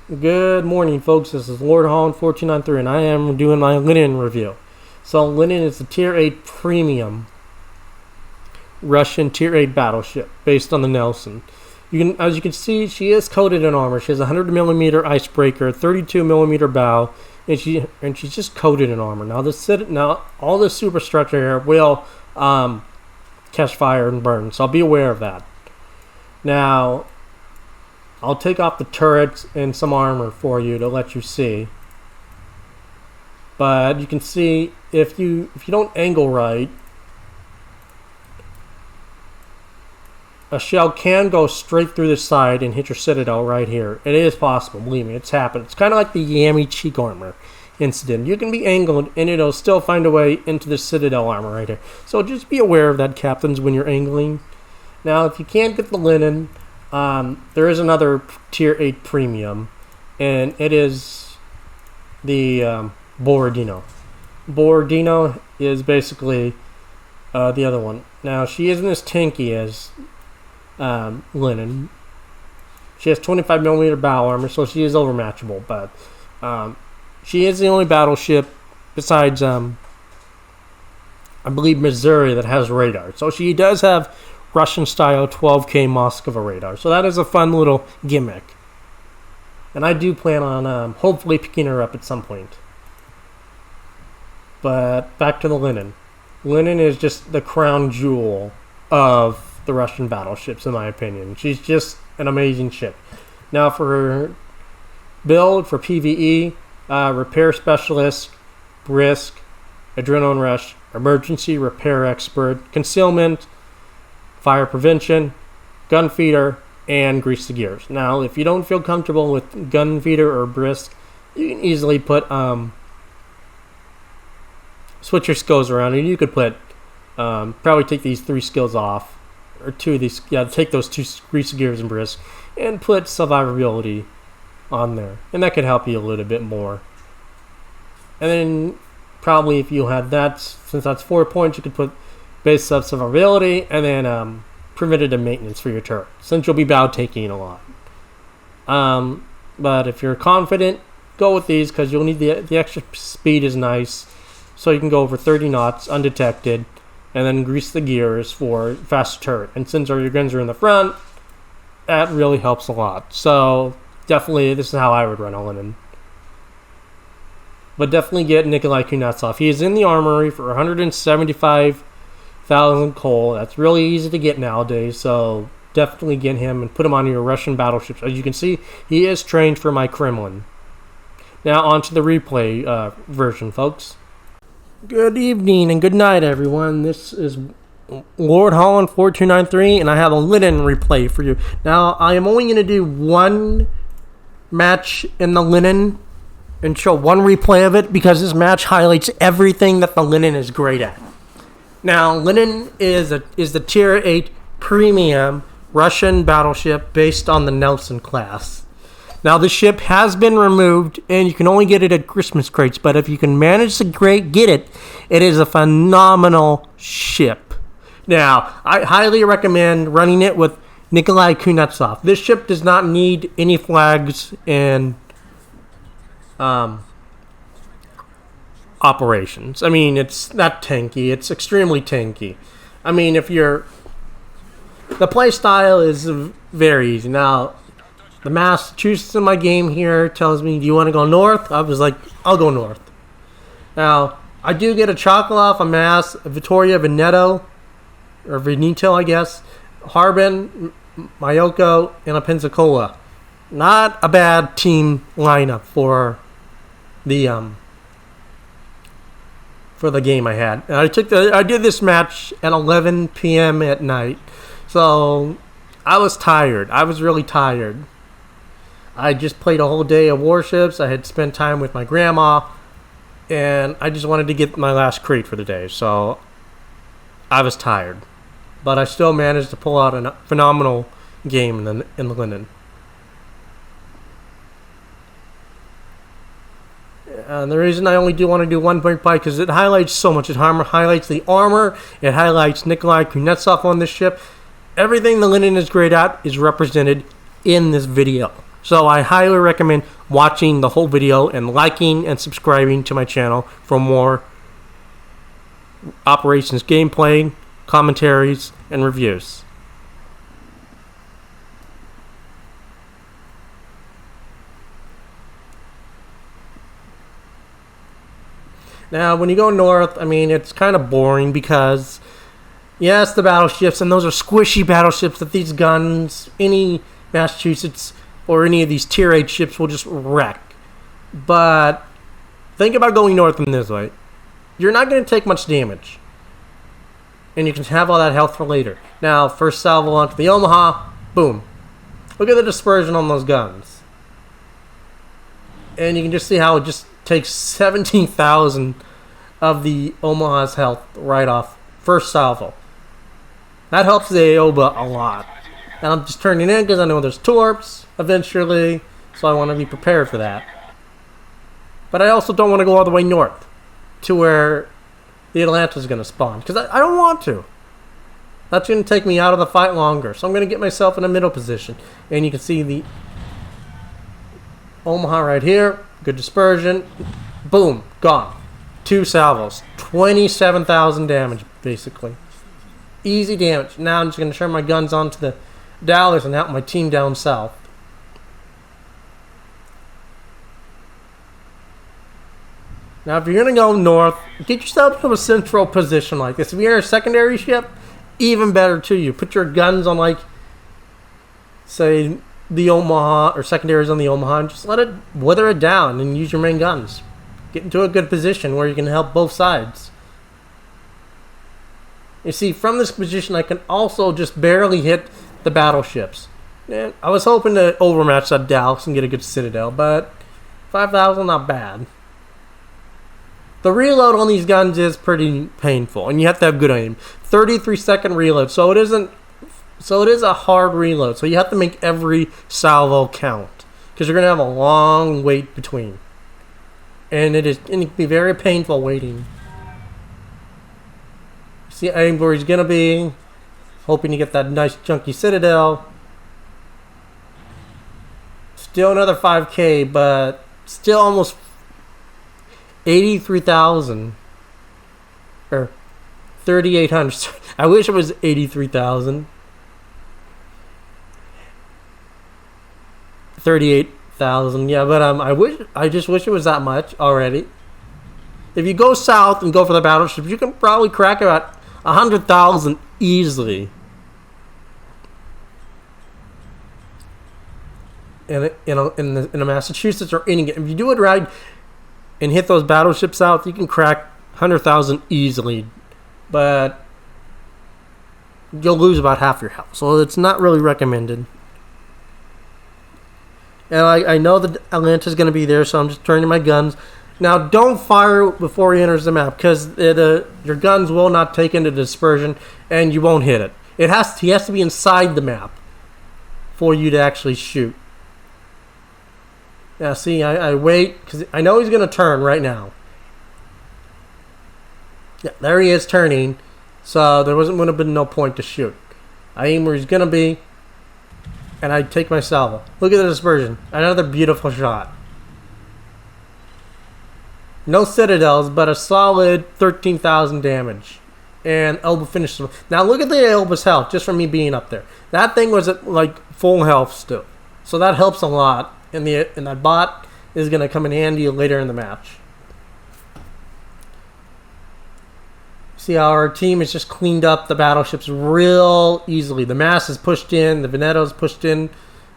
Good morning, folks. This is Lord Holland 1493, and I am doing my Lenin review. So, Lenin is a Tier 8 premium Russian Tier 8 battleship based on the Nelson. As you can see, she is coated in armor. She has a 100mm icebreaker, 32mm bow, and she's just coated in armor. Now, all the superstructure here will catch fire and burn, so I'll be aware of that. Now, I'll take off the turrets and some armor for you to let you see. But you can see if you don't angle right, a shell can go straight through the side and hit your citadel right here. It is possible, believe me, it's happened. It's kind of like the Yami cheek armor incident. You can be angled and it'll still find a way into the citadel armor right here. So just be aware of that, captains, when you're angling. Now, if you can't get the Lenin, there is another Tier 8 premium, and it is the Borodino. Borodino is basically the other one. Now, she isn't as tanky as Lenin. She has 25mm bow armor, so she is overmatchable, but she is the only battleship besides, I believe, Missouri that has radar. So she does have Russian-style 12K Moskva radar. So that is a fun little gimmick. And I do plan on hopefully picking her up at some point. But back to the Lenin. Lenin is just the crown jewel of the Russian battleships, in my opinion. She's just an amazing ship. Now for her build, for PvE, repair specialist, brisk, adrenaline rush, emergency repair expert, concealment, fire prevention, gun feeder, and grease the gears. Now, if you don't feel comfortable with gun feeder or brisk, you can easily put switch your skills around, and you could put probably take these 3 skills off, or 2 of these. Yeah, take those 2 grease the gears and brisk, and put survivability on there, and that could help you a little bit more. And then probably if you had that, since that's 4 points, you could put base sub survivability, and then preventative maintenance for your turret, since you'll be bow taking a lot. But if you're confident, go with these, because you'll need the extra speed is nice, so you can go over 30 knots undetected, and then grease the gears for faster turret. And since your guns are in the front, that really helps a lot. So definitely, this is how I would run a Lenin. But definitely get Nikolai Kuznetsov. He is in the armory for 175,000 coal. That's really easy to get nowadays, so definitely get him and put him on your Russian battleships. As you can see, he is trained for my Kremlin. Now on to the replay version, folks. Good evening and good night, everyone. This is Lord Holland 4293, and I have a Lenin replay for you. Now, I am only going to do one match in the Lenin and show one replay of it, because this match highlights everything that the Lenin is great at. Now, Lenin is the Tier 8 premium Russian battleship based on the Nelson class. Now, the ship has been removed, and you can only get it at Christmas crates, but if you can manage to get it, it is a phenomenal ship. Now, I highly recommend running it with Nikolai Kuznetsov. This ship does not need any flags and operations. I mean, it's not tanky. It's extremely tanky. I mean, the play style is very easy. Now, the Massachusetts in my game here tells me, do you want to go north? I was like, I'll go north. Now, I do get a Chocolov, a Mass, a Vittoria Veneto, or Veneto, I guess, Harbin, Mayoko, and a Pensacola. Not a bad team lineup for the game I had. And I did this match at 11 p.m. at night, so I was tired. I was really tired. I just played a whole day of warships. I had spent time with my grandma, and I just wanted to get my last crate for the day, so I was tired. But I still managed to pull out a phenomenal game in the Lenin. And the reason I only want to do one point by, because it highlights so much. It highlights the armor. It highlights Nikolai Kuznetsov on this ship. Everything the Lenin is great at is represented in this video. So I highly recommend watching the whole video and liking and subscribing to my channel for more operations gameplay, commentaries, and reviews. Now, when you go north, I mean, it's kind of boring because, yes, the battleships, and those are squishy battleships that these guns, any Massachusetts or any of these Tier 8 ships will just wreck. But think about going north in this way. You're not going to take much damage. And you can have all that health for later. Now, first salvo onto the Omaha, boom. Look at the dispersion on those guns. And you can just see how it just takes 17,000 of the Omaha's health right off first salvo. That helps the Aoba a lot. And I'm just turning in because I know there's torps eventually, so I want to be prepared for that. But I also don't want to go all the way north to where the Atlanta's going to spawn, because I don't want to. That's going to take me out of the fight longer, so I'm going to get myself in a middle position. And you can see the Omaha right here. Good dispersion. Boom. Gone. 2 salvos. 27,000 damage, basically. Easy damage. Now I'm just going to turn my guns onto the Dallas and help my team down south. Now, if you're going to go north, get yourself to a central position like this. If you're in a secondary ship, even better to you. Put your guns on, like, say, the Omaha, or secondaries on the Omaha, and just let it wither it down and use your main guns. Get into a good position where you can help both sides. You see, from this position, I can also just barely hit the battleships. And I was hoping to overmatch that Dallas and get a good Citadel, but 5,000, not bad. The reload on these guns is pretty painful, and you have to have good aim. 33-second reload, so it is a hard reload. So you have to make every salvo count, because you're going to have a long wait between, and it can be very painful waiting. See aim where he's going to be, hoping to get that nice chunky Citadel. Still another 5K, but still almost 83,000 or 3,800. I wish it was 83,000. 38,000. Yeah, but I just wish it was that much already. If you go south and go for the battleship, you can probably crack about 100,000 easily. In a Massachusetts or any, if you do it right and hit those battleships out, you can crack 100,000 easily, but you'll lose about half your health, so it's not really recommended. And I know that Atlanta's going to be there, so I'm just turning my guns. Now, don't fire before he enters the map, because your guns will not take into dispersion, and you won't hit it. He has to be inside the map for you to actually shoot. Now, see, I wait, because I know he's going to turn right now. Yeah, there he is turning, so there would have been no point to shoot. I aim where he's going to be, and I take my salvo. Look at the dispersion. Another beautiful shot. No citadels, but a solid 13,000 damage. And Elba finished. Now look at the Elba's health, just from me being up there. That thing was at like full health still. So that helps a lot. And that bot is going to come in handy later in the match. See how our team has just cleaned up the battleships real easily. The Mass is pushed in. The Veneto's pushed in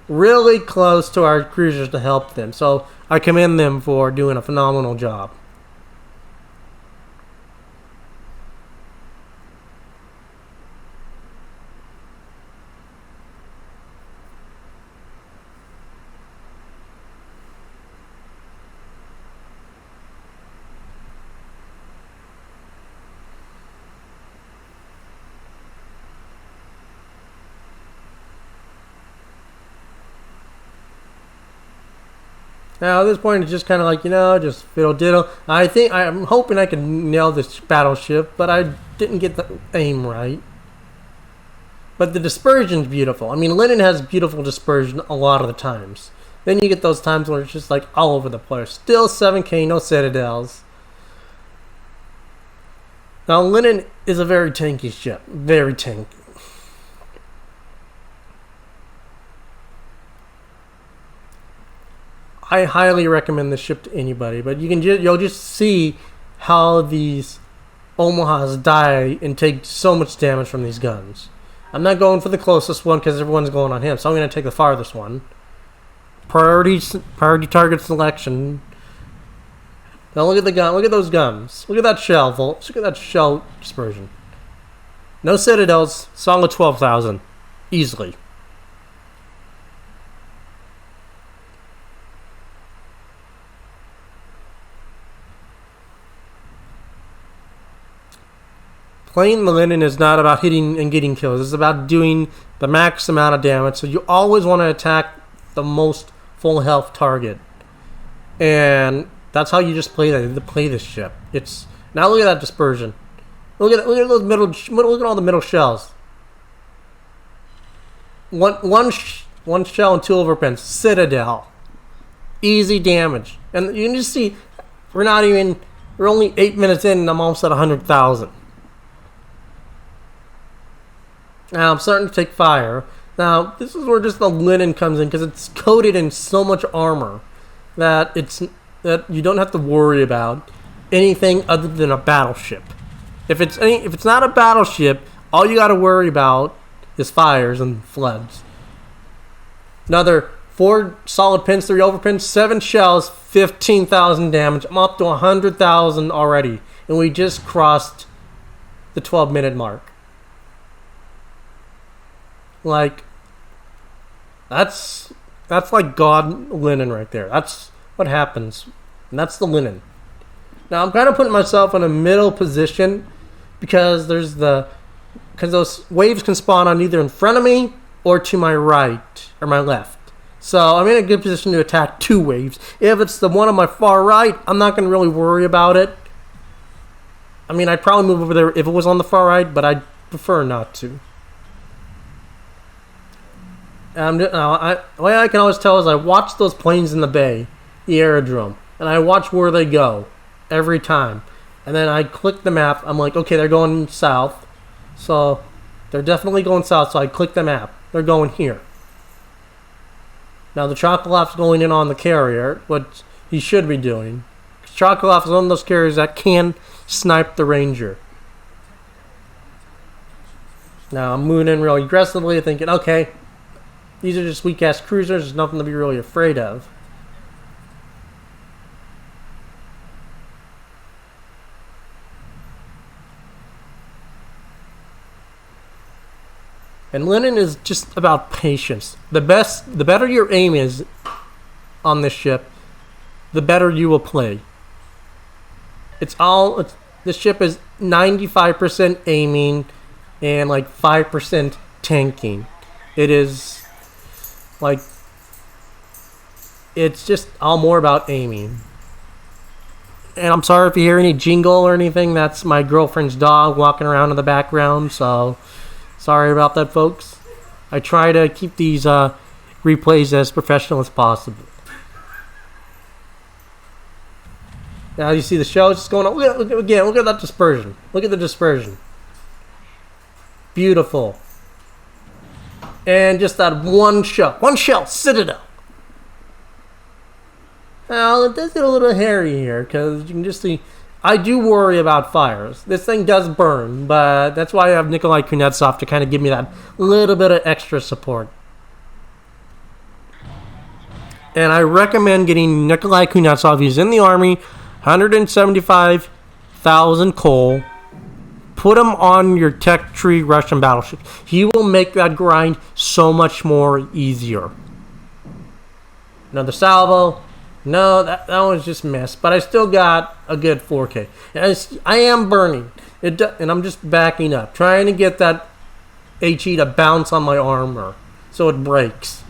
really close to our cruisers to help them. So I commend them for doing a phenomenal job. Now at this point it's just kind of like, just fiddle diddle. I'm hoping I can nail this battleship, but I didn't get the aim right. But the dispersion's beautiful. I mean, Lenin has beautiful dispersion a lot of the times. Then you get those times where it's just like all over the place. Still 7k, no citadels. Now, Lenin is a very tanky ship. Very tanky. I highly recommend this ship to anybody, but you'll just see how these Omahas die and take so much damage from these guns. I'm not going for the closest one because everyone's going on him, so I'm going to take the farthest one. Priority target selection. Now look at the gun. Look at those guns. Look at that shell. Look at that shell dispersion. No citadels. Solid 12,000, easily. Playing the Lenin is not about hitting and getting kills. It's about doing the max amount of damage. So you always want to attack the most full health target, and that's how you just play this ship. It's now look at that dispersion. Look at those middle. Look at all the middle shells. One shell and 2 overpins. Citadel, easy damage, and you can just see we're only 8 minutes in, and I'm almost at 100,000. Now I'm starting to take fire. Now this is where just the Lenin comes in because it's coated in so much armor that you don't have to worry about anything other than a battleship. If it's not a battleship, all you got to worry about is fires and floods. Another 4 solid pins, 3 overpins, 7 shells, 15,000 damage. I'm up to 100,000 already, and we just crossed the 12-minute mark. Like, that's like God Lenin right there. That's what happens, and that's the Lenin. Now I'm kind of putting myself in a middle position because those waves can spawn on either in front of me or to my right or my left. So I'm in a good position to attack 2 waves. If it's the one on my far right, I'm not going to really worry about it. I mean, I'd probably move over there if it was on the far right, but I'd prefer not to. The way I can always tell is I watch those planes in the bay, the aerodrome, and I watch where they go every time. And then I click the map. I'm like, okay, they're going south. So they're definitely going south, so I click the map. They're going here. Now the Chocolat's going in on the carrier, what he should be doing. Chocolat is one of those carriers that can snipe the Ranger. Now I'm moving in really aggressively, thinking, okay, these are just weak-ass cruisers. There's nothing to be really afraid of. And Lenin is just about patience. The better your aim is on this ship, the better you will play. This ship is 95% aiming and like 5% tanking. It is like, it's just all more about aiming. And I'm sorry if you hear any jingle or anything. That's my girlfriend's dog walking around in the background. So sorry about that, folks. I try to keep these replays as professional as possible. Now you see the shell just going on. Look at that dispersion. Look at the dispersion. Beautiful. And just that one shell, Citadel. Now, it does get a little hairy here, because you can just see, I do worry about fires. This thing does burn, but that's why I have Nikolai Kuznetsov to kind of give me that little bit of extra support. And I recommend getting Nikolai Kuznetsov. He's in the Army, 175,000 coal. Put him on your tech tree Russian battleship. He will make that grind so much more easier. Another salvo. No, that was just missed. But I still got a good 4K. I am burning. And I'm just backing up. Trying to get that HE to bounce on my armor so it breaks.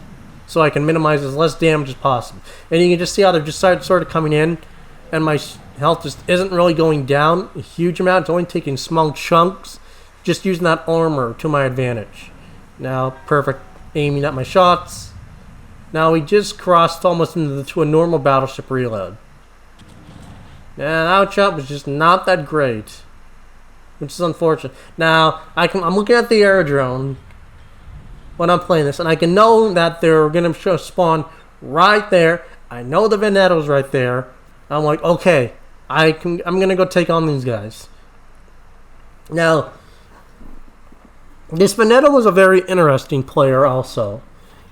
So I can minimize as less damage as possible. And you can just see how they're just sort of coming in. And my health just isn't really going down a huge amount. It's only taking small chunks. Just using that armor to my advantage. Now, perfect aiming at my shots. Now we just crossed almost into a normal battleship reload. And that jump was just not that great, which is unfortunate. Now I'm looking at the aerodrome when I'm playing this, and I can know that they're gonna spawn right there. I know the Venetto's right there. I'm like, okay, I'm gonna go take on these guys. Now, this Venetto was a very interesting player also.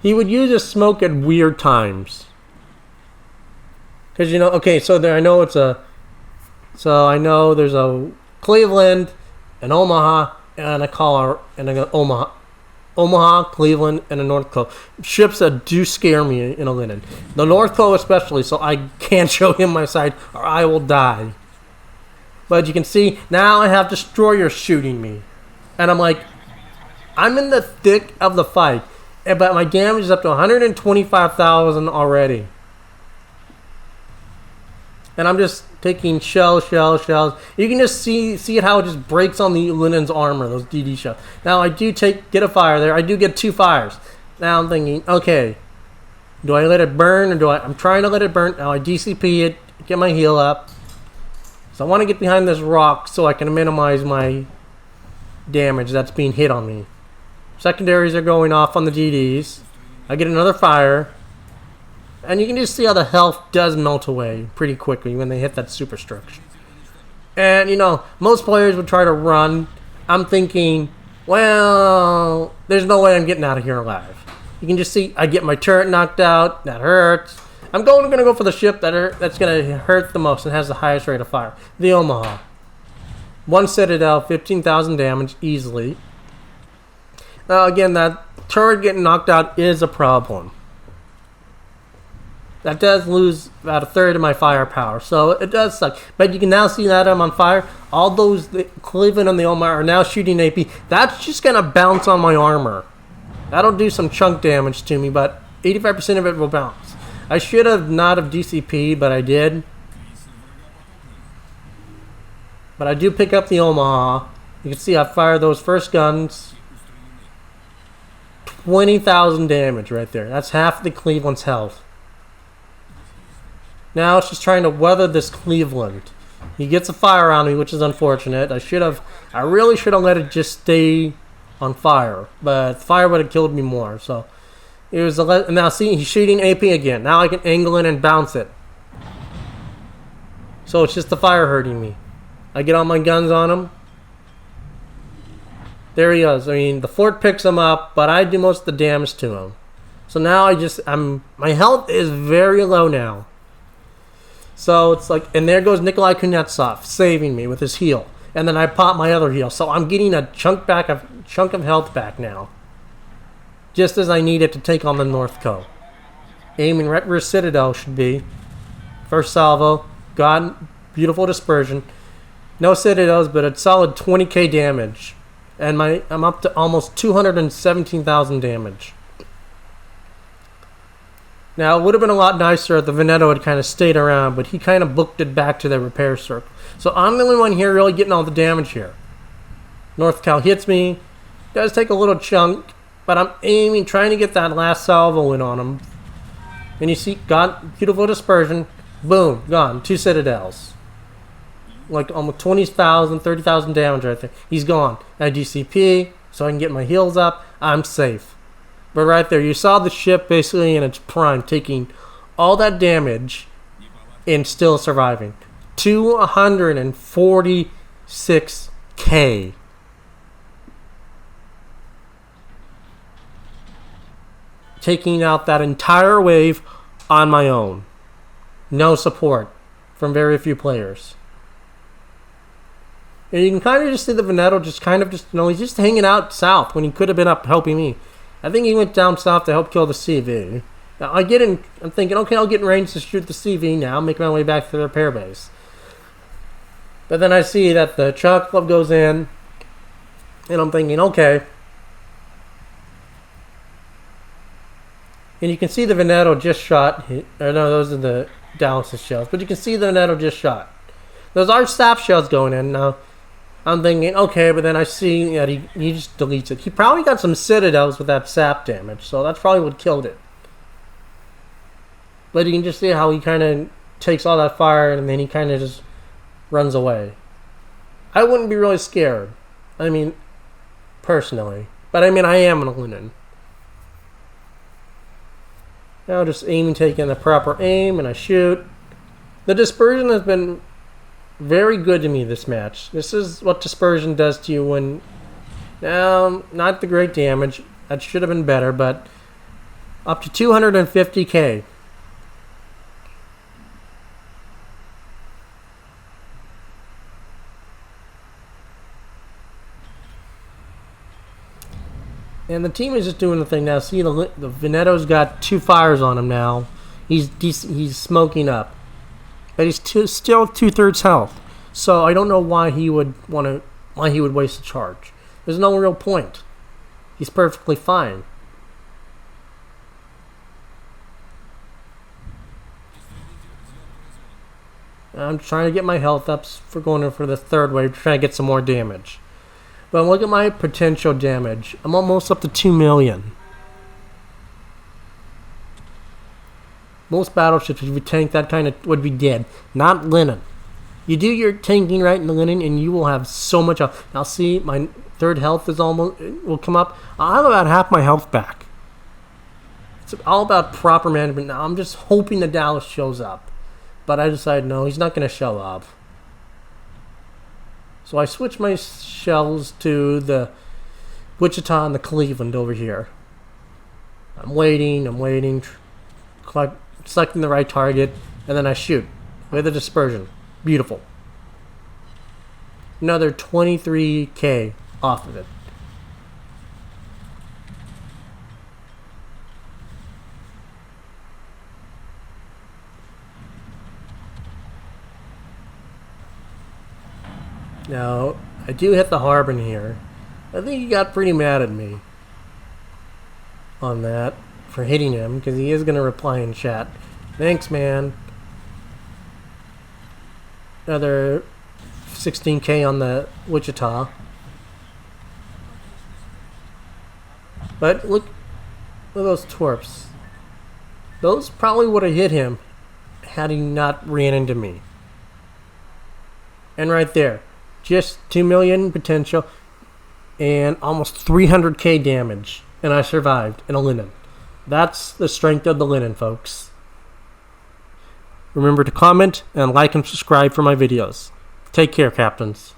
He would use his smoke at weird times. Because, okay, so there, I know there's a Cleveland, an Omaha, and a Omaha, Cleveland, and a North Cove. Ships that do scare me in a Lenin. The North Cove especially, so I can't show him my side or I will die. But you can see, now I have destroyers shooting me. And I'm like, I'm in the thick of the fight. But my damage is up to 125,000 already. And I'm just taking shells. You can just see it how it just breaks on the Lenin's armor, those DD shells. Now I do get a fire there. I do get 2 fires. Now I'm thinking, okay, do I let it burn or I'm trying to let it burn. Now I DCP it, get my heal up. So I want to get behind this rock so I can minimize my damage that's being hit on me. Secondaries are going off on the DDs. I get another fire. And you can just see how the health does melt away pretty quickly when they hit that superstructure. And, most players would try to run. I'm thinking, well, there's no way I'm getting out of here alive. You can just see I get my turret knocked out. That hurts. I'm going to go for the ship that's going to hurt the most and has the highest rate of fire. The Omaha. 1 Citadel, 15,000 damage easily. Now, again, that turret getting knocked out is a problem. That does lose about 1/3 of my firepower, so it does suck. But you can now see that I'm on fire. All those, the Cleveland and the Omaha are now shooting AP. That's just going to bounce on my armor. That'll do some chunk damage to me, but 85% of it will bounce. I should have not have DCP, but I did. But I do pick up the Omaha. You can see I fire those first guns. 20,000 damage right there. That's half the Cleveland's health. Now it's just trying to weather this Cleveland. He gets a fire on me, which is unfortunate. I really should have let it just stay on fire, but fire would have killed me more. So it was now see he's shooting AP again. Now I can angle in and bounce it. So it's just the fire hurting me. I get all my guns on him. There he is. I mean, the fort picks him up, but I do most of the damage to him. So now my health is very low now. So it's like, and there goes Nikolai Kuznetsov saving me with his heal. And then I pop my other heal. So I'm getting a chunk of health back now. Just as I need it to take on the North Cove. Aiming right where Citadel should be. First salvo. God, beautiful dispersion. No Citadels, but a solid 20k damage. And I'm up to almost 217,000 damage. Now, it would have been a lot nicer if the Venetto had kind of stayed around, but he kind of booked it back to the repair circle. So I'm the only one here really getting all the damage here. North Cal hits me. Does take a little chunk, but I'm aiming, trying to get that last salvo in on him. And you see, got beautiful dispersion. Boom, gone. 2 Citadels. Like almost 20,000, 30,000 damage right there. He's gone. I DCP, so I can get my heals up. I'm safe. But right there, you saw the ship basically in its prime, taking all that damage and still surviving. 246k. Taking out that entire wave on my own. No support from very few players. And you can kind of just see the Venetto he's just hanging out south when he could have been up helping me. I think he went down south to help kill the CV. Now I'm thinking, okay, I'll get in range to shoot the CV now, make my way back to the repair base. But then I see that the Chocolate Club goes in, and I'm thinking, okay. And you can see the Venetto just shot. Those are the Dallas' shells. But you can see the Venetto just shot. Those are sap shells going in now. I'm thinking, okay, but then I see that he just deletes it. He probably got some Citadels with that sap damage, so that's probably what killed it. But you can just see how he kind of takes all that fire and then he kind of just runs away. I wouldn't be really scared. I mean, personally. But I mean, I am a Lenin. Now just aiming, taking the proper aim, and I shoot. The dispersion has been very good to me this match. This is what dispersion does to you when... Now, not the great damage. That should have been better, but up to 250k. And the team is just doing the thing now. See, the Venetto's got 2 fires on him now. He's smoking up, but he's still 2/3 health. So I don't know why he would waste a charge. There's no real point. He's perfectly fine. I'm trying to get my health up for going in for the 3rd wave, trying to get some more damage. But look at my potential damage. I'm almost up to 2 million. Most battleships, if you tank that kind of, would be dead. Not Lenin. You do your tanking right in the Lenin, and you will have so much health. Now see, my 3rd health is will come up. I'll have about half my health back. It's all about proper management. Now I'm just hoping the Dallas shows up. But I decided, no, he's not going to show up. So I switched my shells to the Wichita and the Cleveland over here. I'm waiting, selecting the right target, and then I shoot with a dispersion. Beautiful. Another 23k off of it. Now, I do hit the Harbin here. I think he got pretty mad at me on that for hitting him, because he is going to reply in chat. Thanks, man. Another 16k on the Wichita. But look at those torps. Those probably would have hit him had he not ran into me. And right there. Just 2 million potential and almost 300k damage. And I survived in a Lenin. That's the strength of the Lenin, folks. Remember to comment and like and subscribe for my videos. Take care, Captains.